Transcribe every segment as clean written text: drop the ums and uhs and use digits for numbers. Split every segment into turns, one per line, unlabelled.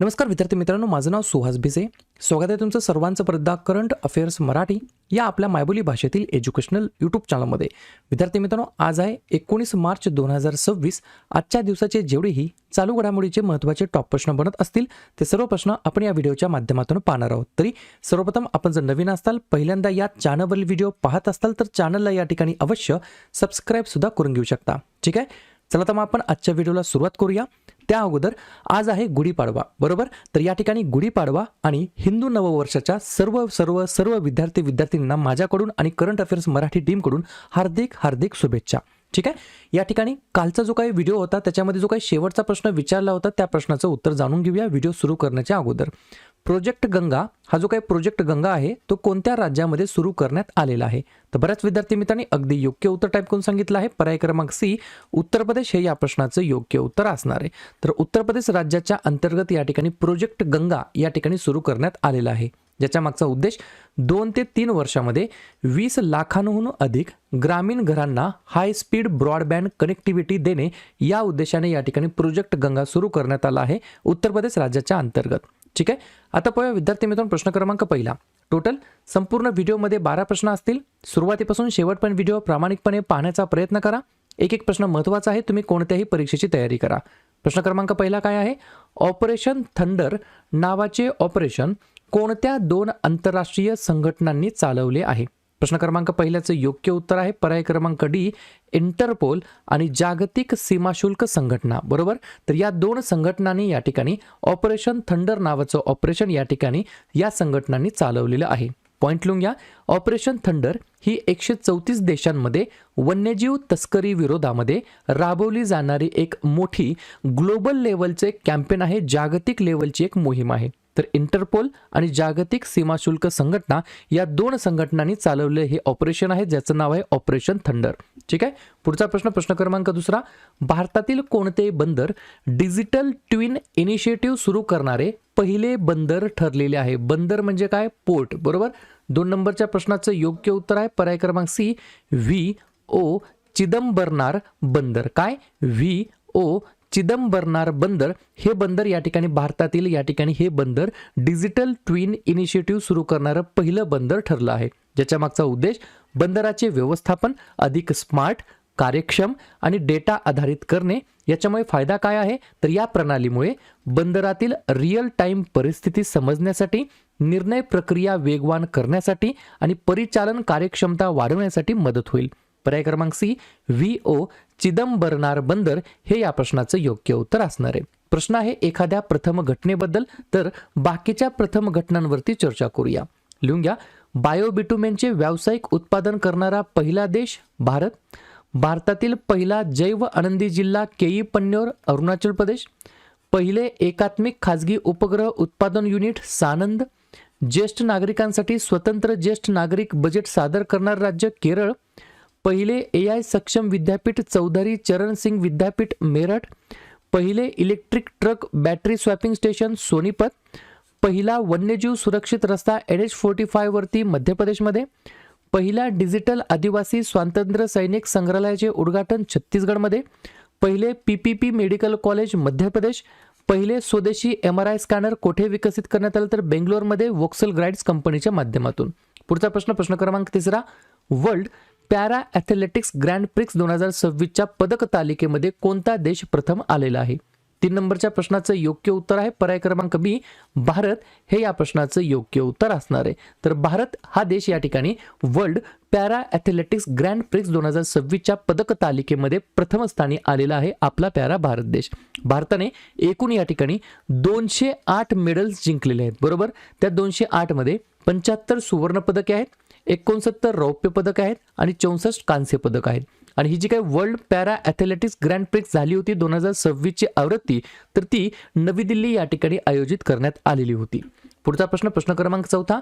नमस्कार विद्यार्थी मित्रांनो, माझं नाव सुहास भिसे. स्वागत आहे तुमचं सर्वांचं परदा करंट अफेअर्स मराठी या आपल्या मायबोली भाषेतील एज्युकेशनल यूट्यूब चॅनलमध्ये. विद्यार्थी मित्रांनो, आज आहे 19 मार्च 2026. आजच्या दिवसाचे जेवढेही चालू घडामोडीचे महत्त्वाचे टॉप प्रश्न बनत असतील ते सर्व प्रश्न आपण या व्हिडिओच्या माध्यमातून पाहणार आहोत. तरी सर्वप्रथम आपण जर नवीन असाल, पहिल्यांदा या चॅनलवरील व्हिडिओ पाहत असाल तर चॅनलला या ठिकाणी अवश्य सबस्क्राईब सुद्धा करून घेऊ शकता. ठीक आहे, चला तर मग आपण आजच्या व्हिडिओला सुरुवात करूया. त्या अगोदर आज आहे गुढीपाडवा, बरोबर. तर या ठिकाणी गुढीपाडवा आणि हिंदू नववर्षाच्या सर्व विद्यार्थ्यांना माझ्याकडून आणि करंट अफेअर्स मराठी टीमकडून हार्दिक हार्दिक शुभेच्छा. ठीक आहे, या ठिकाणी कालचा जो काही व्हिडिओ होता त्याच्यामध्ये जो काही शेवटचा प्रश्न विचारला होता त्या प्रश्नाचं उत्तर जाणून घेऊया व्हिडिओ सुरू करण्याच्या अगोदर. प्रोजेक्ट गंगा हा जो काही प्रोजेक्ट गंगा आहे तो कोणत्या राज्यामध्ये सुरू करण्यात आलेला आहे? तर बऱ्याच विद्यार्थी मित्रांनी अगदी योग्य उत्तर टाईप करून सांगितलं आहे. पर्याय क्रमांक सी उत्तर प्रदेश हे या प्रश्नाचं योग्य उत्तर असणार आहे. तर उत्तर प्रदेश राज्याच्या अंतर्गत या ठिकाणी प्रोजेक्ट गंगा या ठिकाणी सुरू करण्यात आलेला आहे, ज्याच्या मागचा उद्देश 2 ते 3 वर्षामध्ये 20 लाखांहून अधिक ग्रामीण घरांना हाय स्पीड ब्रॉडबँड कनेक्टिव्हिटी देणे या उद्देशाने या ठिकाणी प्रोजेक्ट गंगा सुरू करण्यात आला आहे उत्तर प्रदेश राज्याच्या अंतर्गत. ठीक आहे, आता पाहूया विद्यार्थी मित्रांनो प्रश्न क्रमांक पहिला. टोटल संपूर्ण व्हिडिओमध्ये 12 प्रश्न असतील. सुरुवातीपासून शेवटपर्यंत व्हिडिओ प्रामाणिकपणे पाहण्याचा प्रयत्न करा. एक एक प्रश्न महत्त्वाचा आहे, तुम्ही कोणत्याही परीक्षेची तयारी करा. प्रश्न क्रमांक पहिला काय आहे? ऑपरेशन थंडर नावाचे ऑपरेशन कोणत्या 2 आंतरराष्ट्रीय संघटनांनी चालवले आहे? प्रश्न क्रमांक पहिल्याचं योग्य उत्तर आहे पर्याय क्रमांक डी, इंटरपोल आणि जागतिक सीमाशुल्क संघटना, बरोबर. तर या 2 संघटनांनी या ठिकाणी ऑपरेशन थंडर नावाचं ऑपरेशन या ठिकाणी या संघटनांनी चालवलेलं आहे. पॉइंट लिहून घ्या. ऑपरेशन थंडर ही 134 देशांमध्ये वन्यजीव तस्करी विरोधामध्ये राबवली जाणारी एक मोठी ग्लोबल लेवलचे कॅम्पेन आहे, जागतिक लेवलची एक मोहीम आहे. तर इंटरपोल आणि जागतिक सीमाशुल्क संघटना या 2 संघटनांनी चालवले हे ऑपरेशन आहे, ज्याचं नाव आहे ऑपरेशन थंडर. ठीक आहे, पुढचा प्रश्न क्रमांक दुसरा. भारतातील कोणते बंदर डिजिटल ट्विन इनिशिएटिव्ह सुरू करणारे पहिले बंदर ठरलेले आहे? बंदर म्हणजे काय? पोर्ट, बरोबर. 2 नंबरच्या प्रश्नाचं योग्य उत्तर आहे पर्याय क्रमांक सी, VO चिदंबरनार बंदर. काय? VO चिदंबरनार बंदर हे बंदर या ठिकाणी भारतातील या ठिकाणी हे बंदर डिजिटल ट्विन इनिशिएटिव्ह सुरू करणारं पहिलं बंदर ठरलं आहे, ज्याच्या मागचा उद्देश बंदराचे व्यवस्थापन अधिक स्मार्ट, कार्यक्षम आणि डेटा आधारित करणे. याच्यामुळे फायदा काय आहे? तर या प्रणालीमुळे बंदरातील रिअल टाइम परिस्थिती समजण्यासाठी, निर्णय प्रक्रिया वेगवान करण्यासाठी आणि परिचालन कार्यक्षमता वाढवण्यासाठी मदत होईल. पर्याय क्रमांक सी, VO चिदंबरनार बंदर हे या प्रश्नाचं योग्य उत्तर असणार आहे. प्रश्न आहे एखाद्या प्रथम घटनेबद्दल, तर बाकीच्या प्रथम घटनांवरती चर्चा करूया. लिहून घ्या. बायोबिटुमेनचे व्यावसायिक उत्पादन करणारा पहिला देश भारत. भारतातील पहिला जैव आनंदी जिल्हा केईपन्योर, अरुणाचल प्रदेश. पहिले एकात्मिक खाजगी उपग्रह उत्पादन युनिट सानंद. ज्येष्ठ नागरिकांसाठी स्वतंत्र ज्येष्ठ नागरिक बजेट सादर करणार राज्य केरळ. पहिले AI सक्षम विद्यापीठ चौधरी चरण सिंग विद्यापीठ मेरठ. पहिले electric truck battery swapping station Sonipat. पहिला वन्यजीव सुरक्षित रस्ता NH45 वरती मध्य प्रदेशमध्ये. पहिला डिजिटल आदिवासी स्वातंत्र्य सैनिक संग्रहालयाचे उद्घाटन छत्तीसगडमध्ये. पहिले PPP medical college Madhya Pradesh. पहिले स्वदेशी MRI स्कॅनर कोठे विकसित करण्यात आलं? तर बेंगलोरमध्ये वोक्सल ग्राइड्स कंपनीच्या माध्यमातून. पुढचा प्रश्न क्रमांक तिसरा. World para athletics grand prix 2026च्या पदक तालिकेमध्ये कोणता देश प्रथम आलेला आहे? 3 नंबरच्या प्रश्नाचं योग्य उत्तर आहे पर्याय क्रमांक बी, भारत हे या प्रश्नाचं योग्य उत्तर असणार आहे. तर भारत हा देश या ठिकाणी world para athletics grand prix 2026च्या पदक तालिकेमध्ये प्रथम स्थानी आलेला आहे आपला प्यारा भारत देश. भारताने एकूण या ठिकाणी 208 मेडल्स जिंकलेले आहेत, बरोबर. त्या 208 मध्ये 75 सुवर्ण पदके आहेत, 69 रौप्य पदक आहेत आणि 64 कांस्य पदक आहेत. आणि ही जी काही world para athletics grand prix झाली होती 2026ची आवृत्ती, तर ती नवी दिल्ली या ठिकाणी आयोजित करण्यात आलेली होती. पुढचा प्रश्न क्रमांक चौथा.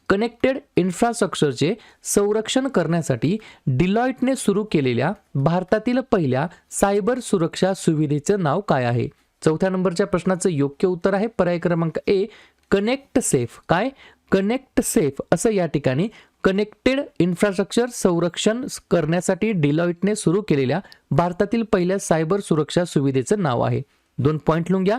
कनेक्टेड इन्फ्रास्ट्रक्चरचे संरक्षण करण्यासाठी डिलॉइटने सुरू केलेल्या भारतातील पहिल्या सायबर सुरक्षा सुविधेचं नाव काय आहे? 4थ्या नंबरच्या प्रश्नाचं योग्य उत्तर आहे पर्याय क्रमांक ए, कनेक्ट सेफ. काय? कनेक्ट सेफ असं या ठिकाणी कनेक्टेड इन्फ्रास्ट्रक्चर संरक्षण करण्यासाठी डिलॉइटने सुरू केलेल्या भारतातील पहिल्या सायबर सुरक्षा सुविधेचं नाव आहे. 2 पॉइंट लिहून घ्या.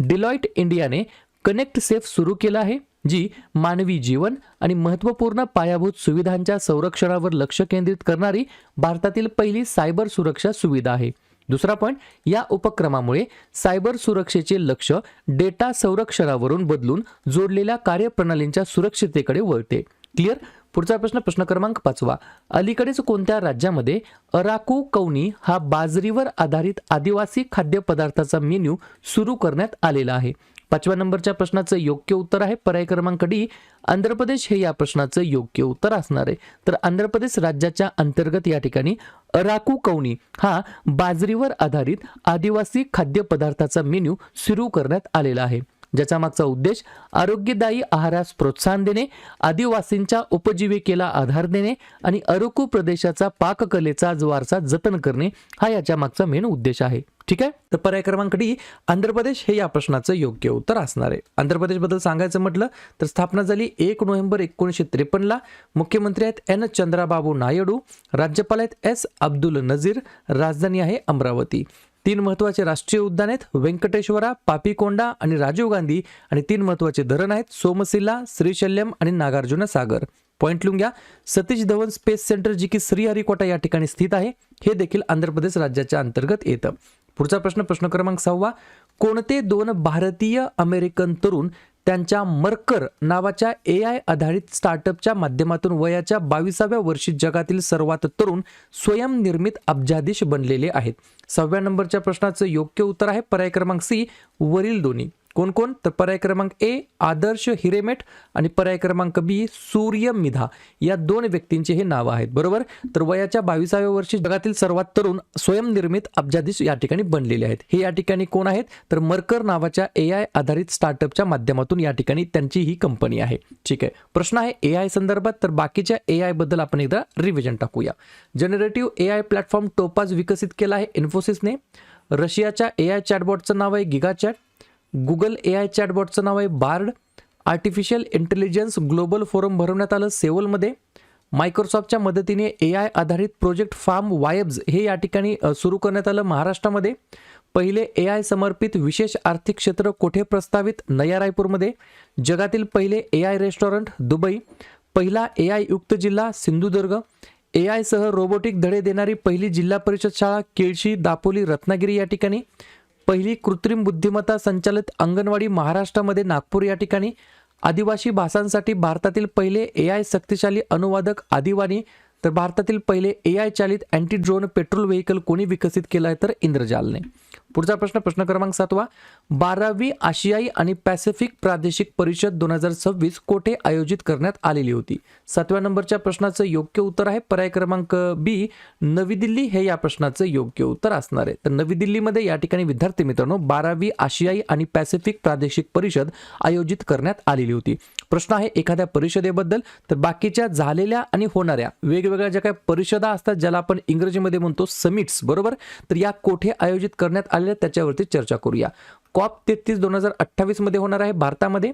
डिलॉइट इंडियाने कनेक्ट सेफ सुरू केलं आहे, जी मानवी जीवन आणि महत्त्वपूर्ण पायाभूत सुविधांच्या संरक्षणावर लक्ष केंद्रित करणारी भारतातील पहिली सायबर सुरक्षा सुविधा आहे. दुसरा पॉईंट, या उपक्रमामुळे सायबर सुरक्षेचे लक्ष डेटा संरक्षणावरून बदलून जोडलेल्या कार्यप्रणालींच्या सुरक्षिततेकडे वळते. क्लिअर. पुढचा प्रश्न क्रमांक 5. अलीकडेच कोणत्या राज्यामध्ये अराकू कौनी हा बाजरीवर आधारित आदिवासी खाद्यपदार्थाचा मेन्यू सुरू करण्यात आलेला आहे? 5व्या नंबरच्या प्रश्नाचं योग्य उत्तर आहे पर्याय क्रमांक डी, आंध्र प्रदेश हे या प्रश्नाचं योग्य उत्तर असणार आहे. तर आंध्र प्रदेश राज्याच्या अंतर्गत या ठिकाणी अराकू कौनी हा बाजरीवर आधारित आदिवासी खाद्यपदार्थाचा मेन्यू सुरू करण्यात आलेला आहे, ज्याचा मागचा उद्देश आरोग्यदायी आहारास प्रोत्साहन देणे, आदिवासींच्या उपजीविकेला आधार देणे आणि अराकू प्रदेशाचा पाककलेचा वारसा जतन करणे हा याच्या मागचा मेन उद्देश आहे. ठीक आहे. तर पर्याय क्रमांक डी, आंध्र प्रदेश हे या प्रश्नाचं योग्य उत्तर असणार आहे. आंध्र प्रदेश बद्दल सांगायचं म्हटलं तर स्थापना झाली 1 नोव्हेंबर 1953 मुख्यमंत्री आहेत एन चंद्राबाबू नायडू, राज्यपाल आहेत एस अब्दुल नजीर, राजधानी आहे अमरावती. 3 महत्त्वाचे राष्ट्रीय उद्यान आहेत व्यंकटेश्वरा, पापीकोंडा आणि राजीव गांधी, आणि 3 महत्त्वाचे धरण आहेत सोमशिला, श्रीशैल्यम आणि नागार्जुन सागर. पॉइंट लिहून घ्या. सतीश धवन स्पेस सेंटर जी की श्रीहरिकोटा या ठिकाणी स्थित आहे, हे देखील आंध्र प्रदेश राज्याच्या अंतर्गत येतं. पुढचा प्रश्न क्रमांक 6. कोणते 2 भारतीय अमेरिकन तरुण त्यांच्या मर्कर नावाच्या AI आधारित स्टार्टअपच्या माध्यमातून वयाच्या 22व्या वर्षी जगातील सर्वात तरुण स्वयंनिर्मित अब्जाधीश बनलेले आहेत? 6व्या नंबरच्या प्रश्नाचं योग्य उत्तर आहे पर्याय क्रमांक सी, वरील दोन्ही. कोण कोण? तर पर्याय क्रमांक ए आदर्श हिरेमेट आणि पर्याय क्रमांक बी सूर्य मिधा, या 2 व्यक्तींचे हे नाव आहेत. बरोबर. तर वयाच्या 22व्या वर्षी जगातील सर्वात तरुण स्वयंनिर्मित अब्जाधीश या ठिकाणी बनलेले आहेत. हे या ठिकाणी कोण आहेत? तर मर्कर नावाच्या AI आधारित स्टार्टअपच्या माध्यमातून या ठिकाणी त्यांची ही कंपनी आहे. ठीक आहे. प्रश्न आहे AI संदर्भात, तर बाकीच्या AI बद्दल आपण एकदा रिव्हिजन टाकूया. जनरेटिव्ह AI प्लॅटफॉर्म टोपाज विकसित केला आहे इन्फोसिसने. रशियाच्या AI चॅटबॉटचं नाव आहे गिगाचॅट. गुगल AI चॅटबॉटचं नाव आहे Bard. Artificial intelligence global forum भरवण्यात आलं सेवलमध्ये. मायक्रोसॉफ्टच्या मदतीने AI आधारित प्रोजेक्ट फार्म वायब्स हे या ठिकाणी सुरू करण्यात आलं महाराष्ट्रामध्ये. पहिले AI समर्पित विशेष आर्थिक क्षेत्र कोठे प्रस्तावित? नया रायपूरमध्ये. जगातील पहिले AI रेस्टॉरंट दुबई. पहिला AI युक्त जिल्हा सिंधुदुर्ग. AI सह रोबोटिक धडे देणारी पहिली जिल्हा परिषद शाळा केळशी, दापोली, रत्नागिरी या ठिकाणी. पहिली कृत्रिम बुद्धिमत्ता संचालित अंगणवाडी महाराष्ट्रामध्ये नागपूर या ठिकाणी. आदिवासी भाषांसाठी भारतातील पहिले AI शक्तिशाली अनुवादक आदिवाणी. तर भारतातील पहिले AI चालित अँटी ड्रोन पेट्रोल व्हेकल कोणी विकसित केलं आहे? तर इंद्रजालने. पुढचा प्रश्न क्रमांक 7. 12वी आशियाई आणि पॅसिफिक प्रादेशिक परिषद 2026 कोठे आयोजित करण्यात आलेली होती? 7व्या नंबरच्या प्रश्नाचं योग्य उत्तर आहे पर्याय क्रमांक बी, नवी दिल्ली हे या प्रश्नाचं योग्य उत्तर असणार आहे. तर नवी दिल्लीमध्ये या ठिकाणी विद्यार्थी मित्रांनो 12वी आशियाई आणि पॅसिफिक प्रादेशिक परिषद आयोजित करण्यात आलेली होती. प्रश्न आहे एखाद्या परिषदेबद्दल, तर बाकीच्या झालेल्या आणि होणाऱ्या वेगवेगळ्या ज्या काही परिषदा असतात ज्याला आपण इंग्रजीमध्ये म्हणतो समिट्स, बरोबर, तर या कोठे आयोजित करण्यात आलेल्या त्याच्यावरती चर्चा करूया. COP 33 2028 मध्ये होणार आहे भारतामध्ये.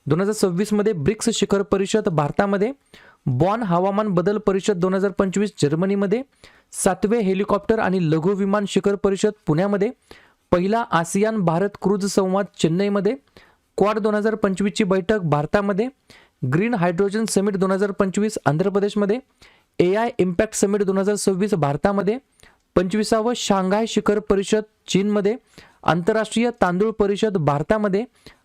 2026 मध्ये ब्रिक्स शिखर परिषद भारतामध्ये. बॉन हवामान बदल परिषद 2025 जर्मनीमध्ये. 7वे हेलिकॉप्टर आणि लघु विमान शिखर परिषद पुण्यामध्ये. पहिला आसियान भारत क्रूज संवाद चेन्नईमध्ये. क्वाड 2025 ची बैठक भारतामध्ये. ग्रीन हायड्रोजन समिट 2025 आंध्र प्रदेशमध्ये. AI इम्पॅक्ट समिट 2026 भारतामध्ये. 25वा शांघाय शिखर परिषद चीनमध्ये. आंतरराष्ट्रीय तांदूळ परिषद भारतामध्ये.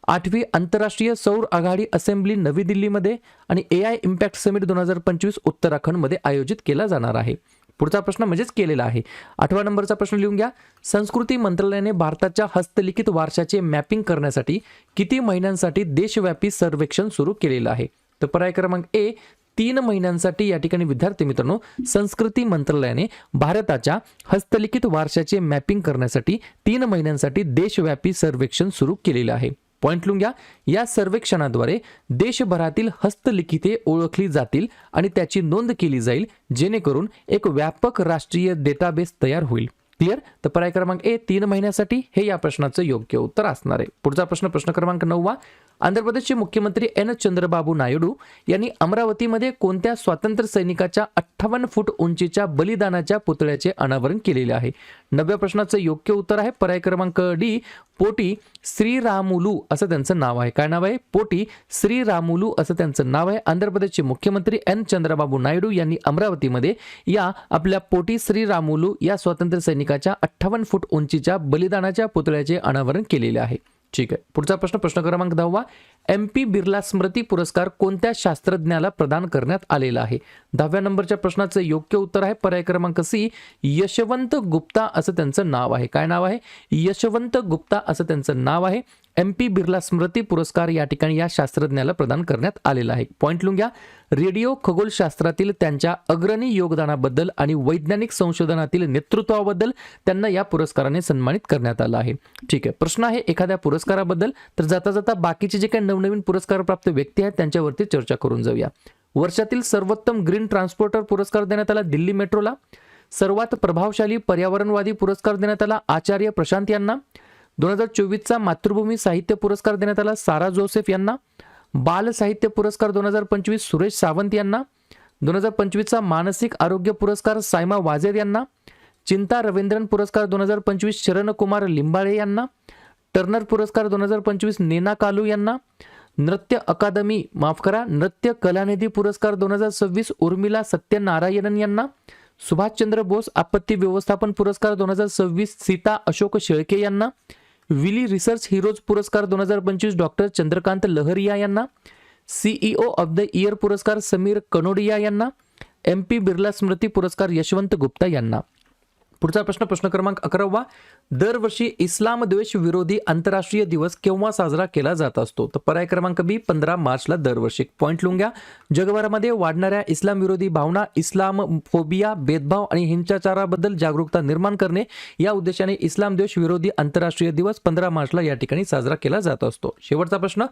8वी आंतरराष्ट्रीय सौर आघाडी असेंब्ली नवी दिल्लीमध्ये. आणि AI इम्पॅक्ट समिट 2025 उत्तराखंडमध्ये आयोजित केला जाणार आहे. पुढचा प्रश्न म्हणजेच केलेला आहे. 8व्या नंबरचा प्रश्न लिहून घ्या. संस्कृती मंत्रालयाने भारताच्या हस्तलिखित वारशाचे मॅपिंग करण्यासाठी किती महिन्यांसाठी देशव्यापी सर्वेक्षण सुरू केलेलं आहे? तर पर्याय क्रमांक ए, 3 महिन्यांसाठी या ठिकाणी विद्यार्थी मित्रांनो संस्कृती मंत्रालयाने भारताच्या हस्तलिखित वारशाचे मॅपिंग करण्यासाठी 3 महिन्यांसाठी देशव्यापी सर्वेक्षण सुरू केलेलं आहे. पॉइंट लिहून घ्या. या सर्वेक्षणाद्वारे देशभरातील हस्तलिखिते ओळखली जातील आणि त्याची नोंद केली जाईल, जेणेकरून एक व्यापक राष्ट्रीय डेटाबेस तयार होईल. क्लिअर. तर पर्याय क्रमांक ए, 3 महिन्यासाठी हे या प्रश्नाचं योग्य उत्तर असणार आहे. पुढचा प्रश्न क्रमांक 9. आंध्र प्रदेशचे मुख्यमंत्री एन चंद्रबाबू नायडू यांनी अमरावतीमध्ये कोणत्या स्वातंत्र्य सैनिकाच्या 58 फूट उंचीच्या बलिदानाच्या पुतळ्याचे अनावरण केलेले आहे? 9व्या प्रश्नाचं योग्य उत्तर आहे पर्याय क्रमांक डी, पोटी श्रीरामुलू असं त्यांचं नाव आहे. काय नाव आहे? पोटी श्रीरामुलू असं त्यांचं नाव आहे. आंध्र प्रदेशचे मुख्यमंत्री एन चंद्रबाबू नायडू यांनी अमरावतीमध्ये या आपल्या पोटी श्रीरामुलू या स्वातंत्र्य सैनिकाच्या 58 फूट उंचीच्या बलिदानाच्या पुतळ्याचे अनावरण केलेले आहे. ठीक आहे. पुढचा प्रश्न क्रमांक 10. MP बिर्ला स्मृती पुरस्कार कोणत्या शास्त्रज्ञाला प्रदान करण्यात आलेला आहे? 10व्या नंबरच्या प्रश्नाचं योग्य उत्तर आहे पर्याय क्रमांक सी, यशवंत गुप्ता असं त्यांचं नाव आहे. काय नाव आहे? यशवंत गुप्ता असं त्यांचं नाव आहे. MP बिर्ला स्मृती पुरस्कार या ठिकाणी या शास्त्रज्ञाला प्रदान करण्यात आलेला आहे. पॉइंट लिहून घ्या. रेडिओ खगोलशास्त्रातील त्यांच्या अग्रणी योगदानाबद्दल आणि वैज्ञानिक संशोधनातील नेतृत्वाबद्दल त्यांना या पुरस्काराने सन्मानित करण्यात आलं आहे. ठीक आहे. प्रश्न आहे एखाद्या पुरस्काराबद्दल, तर जाता जाता बाकीचे जे काही नवनवीन पुरस्कार प्राप्त व्यक्ती आहेत त्यांच्यावरती चर्चा करून जाऊया. वर्षातील सर्वोत्तम ग्रीन ट्रान्सपोर्टर पुरस्कार देण्यात आला दिल्ली मेट्रोला. सर्वात प्रभावशाली पर्यावरणवादी पुरस्कार देण्यात आला आचार्य प्रशांत यांना. 2024चा मातृभूमी साहित्य पुरस्कार देण्यात आला सारा जोसेफ यांना. बाल साहित्य पुरस्कार 2025 सुरेश सावंत यांना. 2025चा मानसिक आरोग्य पुरस्कार सायमा वाजेद यांना. चिंता रवींद्रन पुरस्कार 2025 शरण कुमार लिंबाळे यांना. टर्नर पुरस्कार 2025 नेना कालू यांना. नृत्य कलानिधी पुरस्कार 2026 उर्मिला सत्यनारायणन यांना. सुभाषचंद्र बोस आपत्ती व्यवस्थापन पुरस्कार 2026 सीता अशोक शेळके यांना. विली रिसर्च हिरोज पुरस्कार 2025 डॉक्टर चंद्रकांत लहरिया यांना. CEO ऑफ द इयर पुरस्कार समीर कनोडिया यांना. MP बिर्ला स्मृती पुरस्कार यशवंत गुप्ता यांना. पुढचा प्रश्न क्रमांक 11. दरवर्षी इस्लाम द्वेष विरोधी आंतरराष्ट्रीय दिवस केव्हा साजरा केला जात असतो? तर पर्याय क्रमांक बी 15 मार्चला दरवर्षी. पॉइंट लिहून घ्या. जगभरामध्ये वाढणाऱ्या इस्लाम विरोधी भावना, इस्लाम फोबिया, भेदभाव आणि हिंसाचाराबद्दल जागरूकता निर्माण करणे या उद्देशाने इस्लाम द्वेष विरोधी आंतरराष्ट्रीय दिवस 15 मार्चला या ठिकाणी साजरा केला जात असतो. शेवटचा प्रश्न.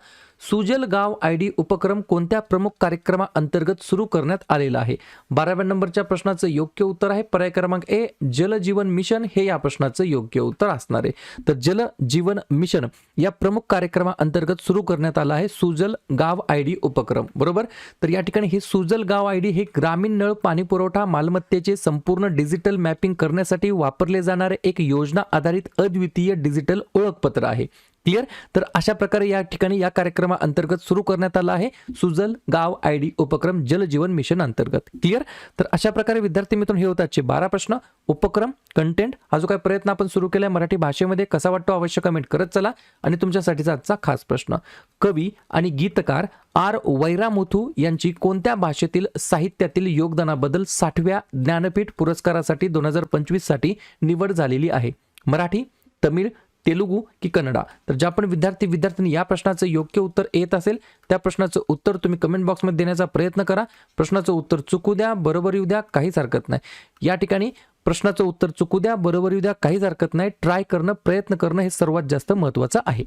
सुजल गाव ID उपक्रम कोणत्या प्रमुख कार्यक्रमाअंतर्गत सुरू करण्यात आलेला आहे? 12व्या नंबरच्या प्रश्नाचं योग्य उत्तर आहे पर्याय क्रमांक ए, जल जीवन मिशन हे या प्रश्नाचं योग्य उत्तर असणार आहे. तर जल जीवन मिशन या प्रमुख कार्यक्रमाअंतर्गत सुरू करण्यात आला आहे सुजल गाव ID उपक्रम. बरोबर. तर या ठिकाणी हे सुजल गाव ID हे ग्रामीण नळ पाणी पुरवठा मालमत्तेचे संपूर्ण डिजिटल मॅपिंग करण्यासाठी वापरले जाणारे एक योजना आधारित अद्वितीय डिजिटल ओळखपत्र आहे. क्लिअर. तर अशा प्रकारे या ठिकाणी या कार्यक्रमाअंतर्गत सुरू करण्यात आला आहे सुजल गाव ID उपक्रम जल जीवन मिशन अंतर्गत. क्लिअर. तर अशा प्रकारे विद्यार्थी मित्रांनो हे होतात 12 प्रश्न. उपक्रम, कंटेंट, हा जो काही प्रयत्न आपण सुरू केलाय मराठी भाषेमध्ये कसा वाटतो अवश्य कमेंट करत चला. आणि तुमच्यासाठीचा आजचा खास प्रश्न. कवी आणि गीतकार R वैरामुथू यांची कोणत्या भाषेतील साहित्यातील योगदानाबद्दल 60व्या ज्ञानपीठ पुरस्कारासाठी 2025 साठी निवड झालेली आहे? मराठी, तमिळ, तेलुगू की कन्नडा? तर ज्या पण विद्यार्थ्यांनी या प्रश्नाचं योग्य उत्तर येत असेल त्या प्रश्नाचं उत्तर तुम्ही कमेंट बॉक्समध्ये देण्याचा प्रयत्न करा. प्रश्नाचं उत्तर चुकू द्या, बरोबर येऊ द्या, काहीच हरकत नाही. या ठिकाणी प्रश्नाचं उत्तर चुकू द्या, बरोबर येऊ द्या, काहीच हरकत नाही. ट्राय करणं, प्रयत्न करणं हे सर्वात जास्त महत्त्वाचं आहे.